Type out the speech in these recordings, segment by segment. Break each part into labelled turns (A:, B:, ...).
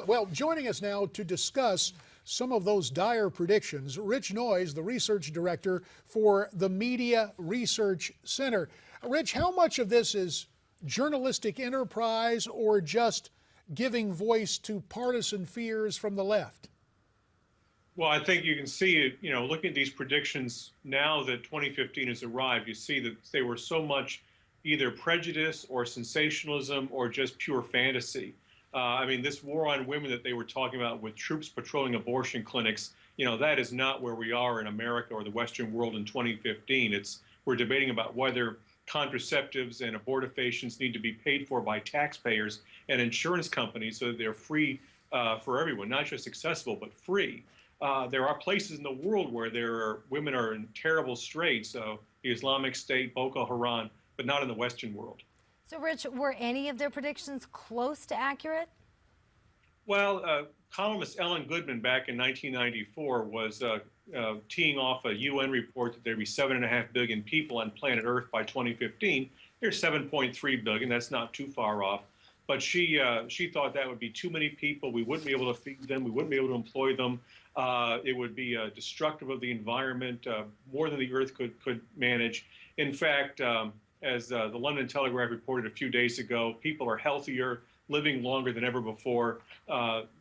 A: Well, joining us now to discuss some of those dire predictions, Rich Noyes, the research director for the Media Research Center. Rich, how much of this is journalistic enterprise or just giving voice to partisan fears from the left?
B: Well, I think you can see it, looking at these predictions now that 2015 has arrived, you see that they were so much either prejudice or sensationalism or just pure fantasy. This war on women that they were talking about with troops patrolling abortion clinics, that is not where we are in America or the Western world in 2015. We're debating about whether contraceptives and abortifacients need to be paid for by taxpayers and insurance companies so that they're free for everyone, not just accessible, but free. There are places in the world where women are in terrible straits, the Islamic State, Boko Haram, but not in the Western world.
C: So, Rich, were any of their predictions close to accurate?
B: Well, columnist Ellen Goodman back in 1994 was teeing off a UN report that there'd be 7.5 billion people on planet Earth by 2015. There's 7.3 billion. That's not too far off. But she thought that would be too many people. We wouldn't be able to feed them. We wouldn't be able to employ them. It would be destructive of the environment, more than the Earth could manage. In fact, as the London Telegraph reported a few days ago, people are healthier, living longer than ever before.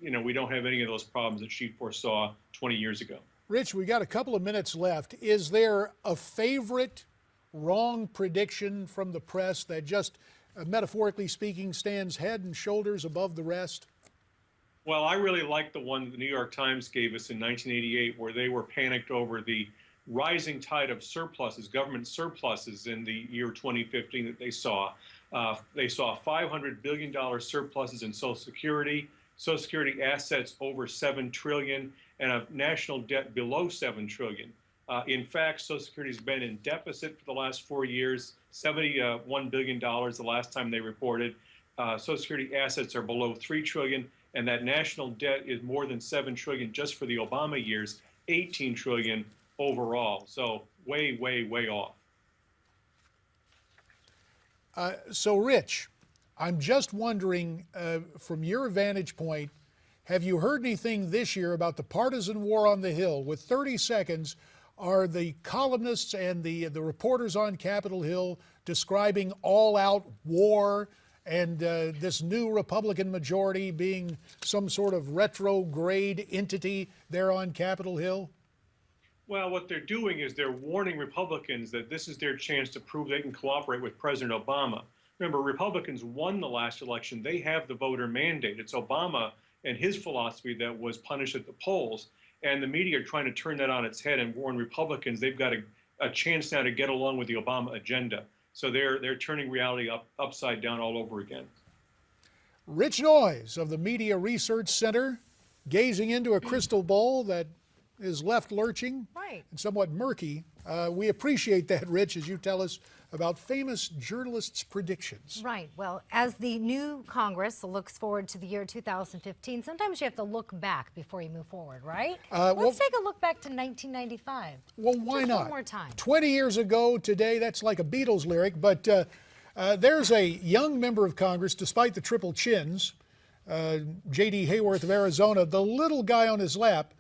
B: We don't have any of those problems that she foresaw 20 years ago.
A: Rich, we got a couple of minutes left. Is there a favorite wrong prediction from the press that just, metaphorically speaking, stands head and shoulders above the rest?
B: Well, I really like the one the New York Times gave us in 1988, where they were panicked over the rising tide of surpluses, government surpluses in the year 2015 that they saw. They saw $500 billion surpluses in Social Security assets over $7 trillion, and a national debt below $7 trillion. In fact, Social Security has been in deficit for the last 4 years, $71 billion the last time they reported. Social Security assets are below $3 trillion, and that national debt is more than $7 trillion just for the Obama years, $18 trillion overall. So way, way, way off.
A: So, Rich, I'm just wondering, from your vantage point, have you heard anything this year about the partisan war on the Hill? With 30 seconds, are the columnists and the reporters on Capitol Hill describing all-out war and this new Republican majority being some sort of retrograde entity there on Capitol Hill?
B: Well, what they're doing is they're warning Republicans that this is their chance to prove they can cooperate with President Obama. Remember, Republicans won the last election. They have the voter mandate. It's Obama and his philosophy that was punished at the polls. And the media are trying to turn that on its head and warn Republicans they've got a chance now to get along with the Obama agenda. So they're turning reality upside down all over again.
A: Rich Noyes of the Media Research Center, gazing into a crystal ball that is left lurching and somewhat murky. We appreciate that, Rich, as you tell us about famous journalists' predictions.
C: Right. Well, as the new Congress looks forward to the year 2015, sometimes you have to look back before you move forward, right? Let's take a look back to 1995.
A: Well, why
C: Just
A: not?
C: One more time.
A: 20 years ago today, that's like a Beatles lyric, but there's a young member of Congress, despite the triple chins, J.D. Hayworth of Arizona, the little guy on his lap,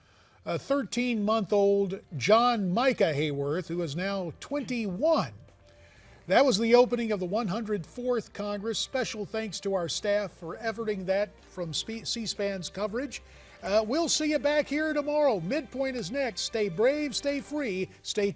A: 13-month-old John Micah Hayworth, who is now 21. That was the opening of the 104th Congress. Special thanks to our staff for efforting that from C-SPAN's coverage. We'll see you back here tomorrow. Midpoint is next. Stay brave, stay free, stay tuned.